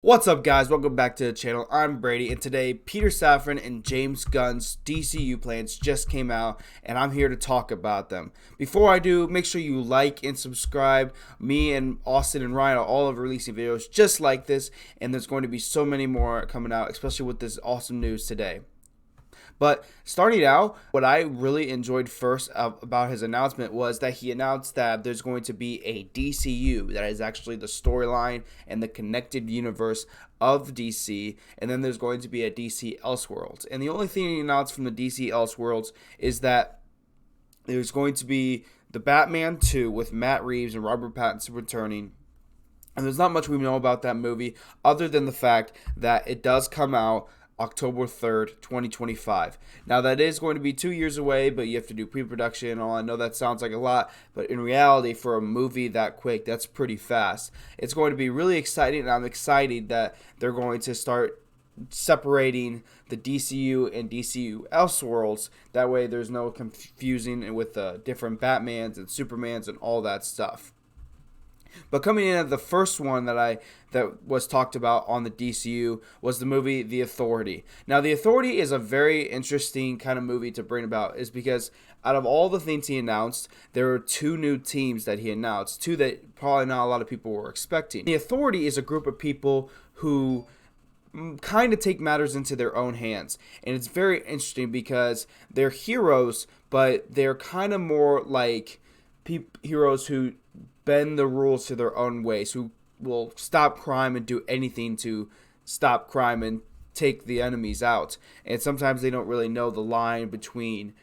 What's up, guys? Welcome back to the channel. I'm Brady, and today Peter Safran and James Gunn's DCU plans just came out, and I'm here to talk about them. Before I do, make sure you like and subscribe. Me and Austin and Ryan are all releasing videos just like this, and there's going to be so many more coming out, especially with this awesome news today. But starting out, what I really enjoyed first about his announcement was that he announced that there's going to be a DCU, that is actually the storyline and the connected universe of DC, and then there's going to be a DC Elseworlds. And the only thing he announced from the DC Elseworlds is that there's going to be the Batman 2 with Matt Reeves and Robert Pattinson returning. And there's not much we know about that movie other than the fact that it does come out October 3rd, 2025. Now, that is going to be 2 years away, but you have to do pre-production and all. I know that sounds like a lot, but in reality, for a movie that quick, that's pretty fast. It's going to be really exciting, and I'm excited that they're going to start separating the DCU and DCU Elseworlds. That way, there's no confusing with the different Batmans and Supermans and all that stuff. But coming in at the first one that was talked about on the DCU was the movie The Authority. Now, The Authority is a very interesting kind of movie to bring about, is because out of all the things he announced, there were two new teams that he announced, two that probably not a lot of people were expecting. The Authority is a group of people who kind of take matters into their own hands, and it's very interesting because they're heroes, but they're kind of more like heroes who bend the rules to their own ways, who will stop crime and do anything to stop crime and take the enemies out. And sometimes they don't really know the line between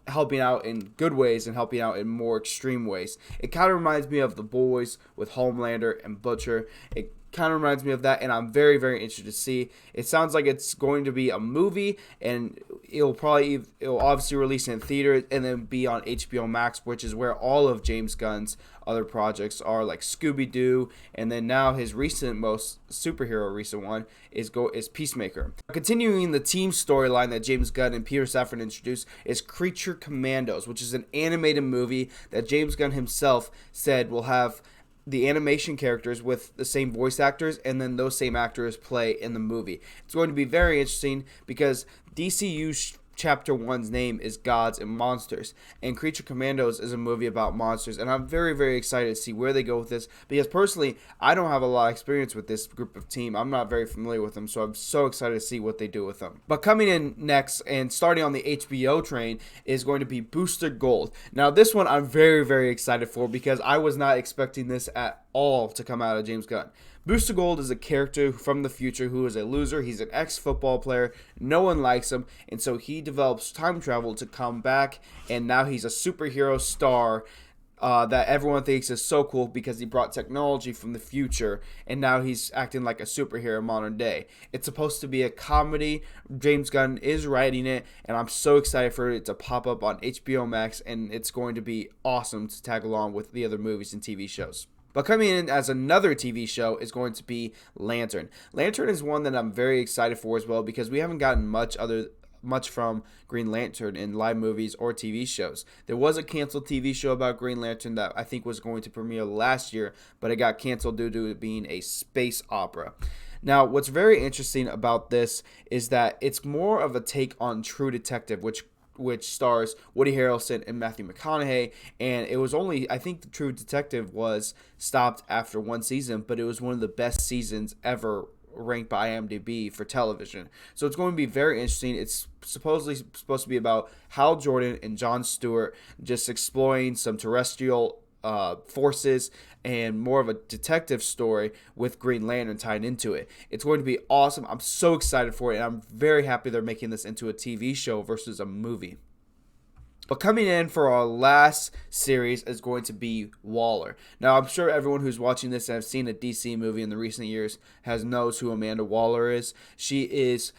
helping out in good ways and helping out in more extreme ways. It kind of reminds me of The Boys with Homelander and Butcher. It kind of reminds me of that, and I'm very, very interested to see. It sounds like it's going to be a movie, and it'll obviously release in theaters and then be on HBO Max, which is where all of James Gunn's other projects are, like Scooby-Doo, and then now his most recent one is Peacemaker. Continuing the team storyline that James Gunn and Peter Safran introduced is Creature Commandos, which is an animated movie that James Gunn himself said will have the animation characters with the same voice actors, and then those same actors play in the movie. It's going to be very interesting because DCU Chapter 1's name is Gods and Monsters, and Creature Commandos is a movie about monsters, and I'm very, very excited to see where they go with this, because personally, I don't have a lot of experience with this group of team. I'm not very familiar with them, so I'm so excited to see what they do with them. But coming in next, and starting on the HBO train, is going to be Booster Gold. Now, this one I'm very, very excited for, because I was not expecting this at all to come out of James Gunn. Booster Gold is a character from the future who is a loser. He's an ex-football player. No one likes him, and so he develops time travel to come back, and now he's a superhero star that everyone thinks is so cool because he brought technology from the future, and now he's acting like a superhero in modern day. It's supposed to be a comedy. James Gunn is writing it, and I'm so excited for it to pop up on HBO Max, and it's going to be awesome to tag along with the other movies and TV shows. But coming in as another TV show is going to be Lantern. Lantern is one that I'm very excited for as well, because we haven't gotten much from Green Lantern in live movies or TV shows. There was a canceled TV show about Green Lantern that I think was going to premiere last year, but it got canceled due to it being a space opera. Now, what's very interesting about this is that it's more of a take on True Detective, which stars Woody Harrelson and Matthew McConaughey, and it was only, I think, the True Detective was stopped after one season, but it was one of the best seasons ever ranked by IMDb for television. So it's going to be very interesting. It's supposedly supposed to be about Hal Jordan and Jon Stewart just exploring some terrestrial forces and more of a detective story with Green Lantern tied into it. It's going to be awesome. I'm so excited for it, and I'm very happy they're making this into a TV show versus a movie. But coming in for our last series is going to be Waller. Now, I'm sure everyone who's watching this and has seen a DC movie in the recent years knows who Amanda Waller is. She is,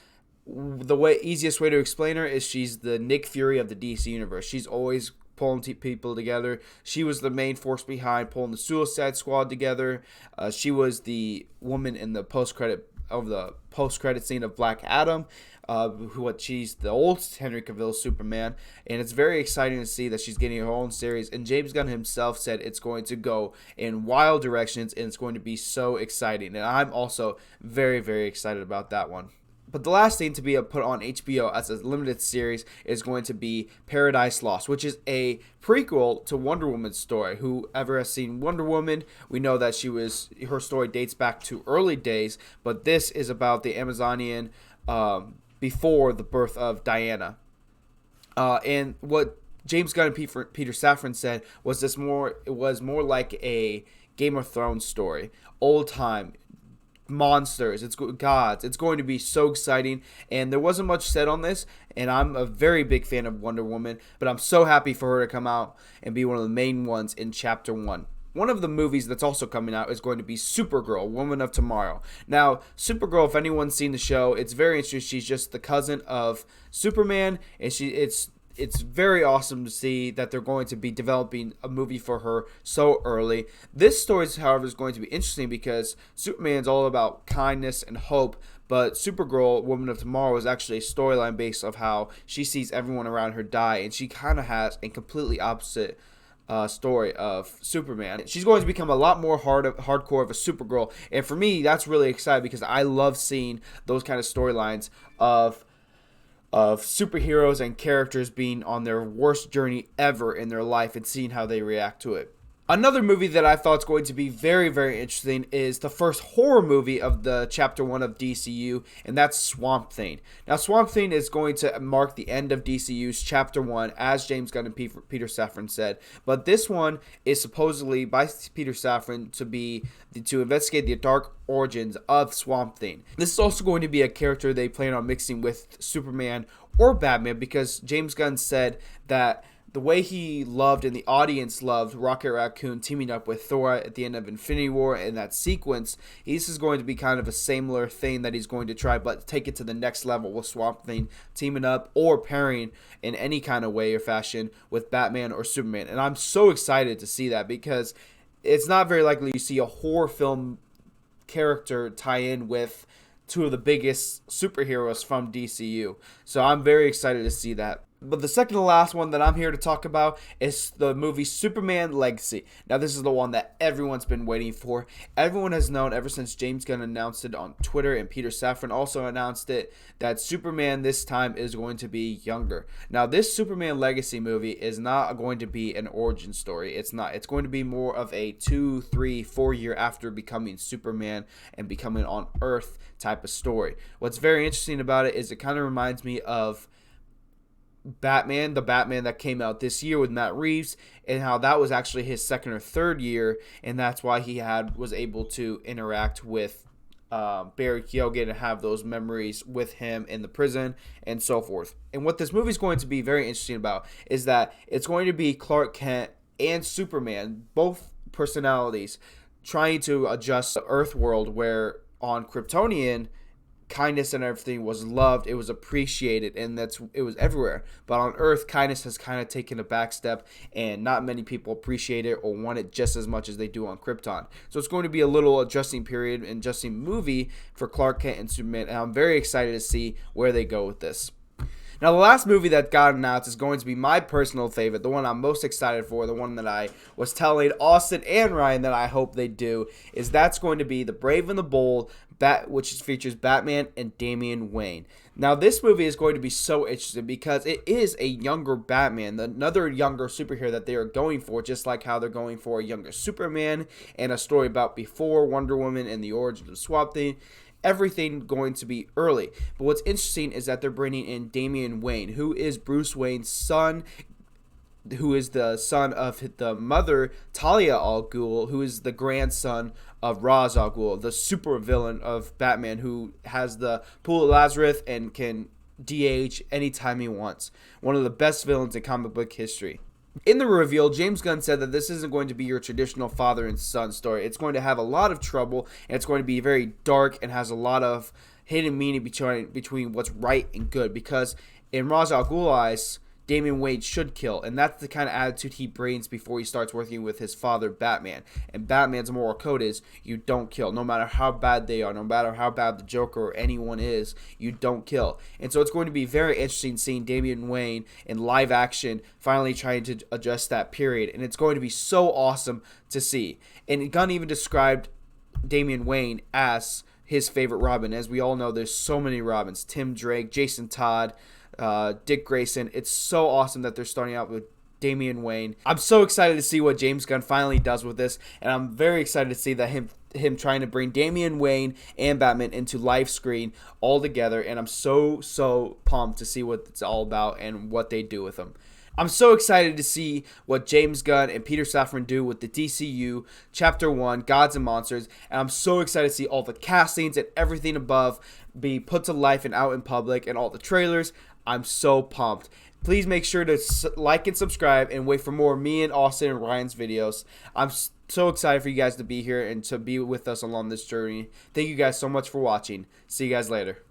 easiest way to explain her is she's the Nick Fury of the DC universe. She's always pulling people together. She was the main force behind pulling the Suicide Squad together. She was the woman in the post-credit the post-credit scene of Black Adam. She's the old Henry Cavill Superman, and it's very exciting to see that she's getting her own series. And James Gunn himself said it's going to go in wild directions, and it's going to be so exciting. And I'm also very, very excited about that one. But the last thing to be put on HBO as a limited series is going to be Paradise Lost, which is a prequel to Wonder Woman's story. Whoever has seen Wonder Woman, we know that her story dates back to early days, but this is about the Amazonian before the birth of Diana. And what James Gunn and Peter Safran said was it was more like a Game of Thrones story, old time. Monsters, it's gods. It's going to be so exciting, and there wasn't much said on this, and I'm a very big fan of Wonder Woman, but I'm so happy for her to come out and be one of the main ones in Chapter 1. One of the movies that's also coming out is going to be Supergirl, Woman of Tomorrow. Now, Supergirl, if anyone's seen the show, it's very interesting. She's just the cousin of Superman, and it's very awesome to see that they're going to be developing a movie for her so early. This story, however, is going to be interesting because Superman's all about kindness and hope, but Supergirl, Woman of Tomorrow, is actually a storyline based of how she sees everyone around her die, and she kind of has a completely opposite story of Superman. She's going to become a lot more hardcore of a Supergirl, and for me, that's really exciting because I love seeing those kind of storylines of superheroes and characters being on their worst journey ever in their life and seeing how they react to it. Another movie that I thought is going to be very, very interesting is the first horror movie of the Chapter 1 of DCU, and that's Swamp Thing. Now, Swamp Thing is going to mark the end of DCU's Chapter 1, as James Gunn and Peter Safran said. But this one is supposedly, by Peter Safran, to investigate the dark origins of Swamp Thing. This is also going to be a character they plan on mixing with Superman or Batman, because James Gunn said that the way he loved and the audience loved Rocket Raccoon teaming up with Thor at the end of Infinity War in that sequence, this is going to be kind of a similar thing that he's going to try, but take it to the next level with Swamp Thing teaming up or pairing in any kind of way or fashion with Batman or Superman. And I'm so excited to see that because it's not very likely you see a horror film character tie in with two of the biggest superheroes from DCU. So I'm very excited to see that. But the second to last one that I'm here to talk about is the movie Superman Legacy. Now, this is the one that everyone's been waiting for. Everyone has known ever since James Gunn announced it on Twitter, and Peter Safran also announced it, that Superman this time is going to be younger. Now, this Superman Legacy movie is not going to be an origin story. It's not. It's going to be more of a 2, 3, 4 year after becoming Superman and becoming on Earth type of story. What's very interesting about it is it kind of reminds me of Batman, the Batman that came out this year with Matt Reeves, and how that was actually his second or third year, and that's why he was able to interact with Barry Keoghan and have those memories with him in the prison and so forth. And what this movie is going to be very interesting about is that it's going to be Clark Kent and Superman, both personalities, trying to adjust the Earth world where on Kryptonian, kindness and everything was loved, it was appreciated, and it was everywhere. But on Earth, kindness has kind of taken a back step, and not many people appreciate it or want it just as much as they do on Krypton. So it's going to be a little adjusting period and adjusting movie for Clark Kent and Superman, and I'm very excited to see where they go with this. Now, the last movie that got announced is going to be my personal favorite, the one I'm most excited for, the one that I was telling Austin and Ryan that I hope they do, that's going to be The Brave and the Bold, which features Batman and Damian Wayne. Now, this movie is going to be so interesting because it is a younger Batman, another younger superhero that they are going for, just like how they're going for a younger Superman and a story about before Wonder Woman and the origins of Swamp Thing. Everything going to be early. But what's interesting is that they're bringing in Damian Wayne, who is Bruce Wayne's son, who is the son of the mother, Talia al Ghul, who is the grandson of Ra's al Ghul, the super villain of Batman, who has the Pool of Lazarus and can de-age anytime he wants. One of the best villains in comic book history. In the reveal, James Gunn said that this isn't going to be your traditional father and son story. It's going to have a lot of trouble, and it's going to be very dark and has a lot of hidden meaning between what's right and good. Because in Ra's al Ghul's eyes, Damian Wayne should kill, and that's the kind of attitude he brings before he starts working with his father, Batman. And Batman's moral code is you don't kill. No matter how bad they are, no matter how bad the Joker or anyone is, you don't kill. And so it's going to be very interesting seeing Damian Wayne in live action finally trying to address that period, and it's going to be so awesome to see. And Gunn even described Damian Wayne as his favorite Robin. As we all know, there's so many Robins. Tim Drake, Jason Todd, Dick Grayson. It's so awesome that they're starting out with Damian Wayne. I'm so excited to see what James Gunn finally does with this, and I'm very excited to see that him trying to bring Damian Wayne and Batman into live screen all together, and I'm so pumped to see what it's all about and what they do with them. I'm so excited to see what James Gunn and Peter Safran do with the DCU Chapter 1, Gods and Monsters, and I'm so excited to see all the castings and everything above be put to life and out in public, and all the trailers. I'm so pumped. Please make sure to like and subscribe and wait for more me and Austin and Ryan's videos. I'm so excited for you guys to be here and to be with us along this journey. Thank you guys so much for watching. See you guys later.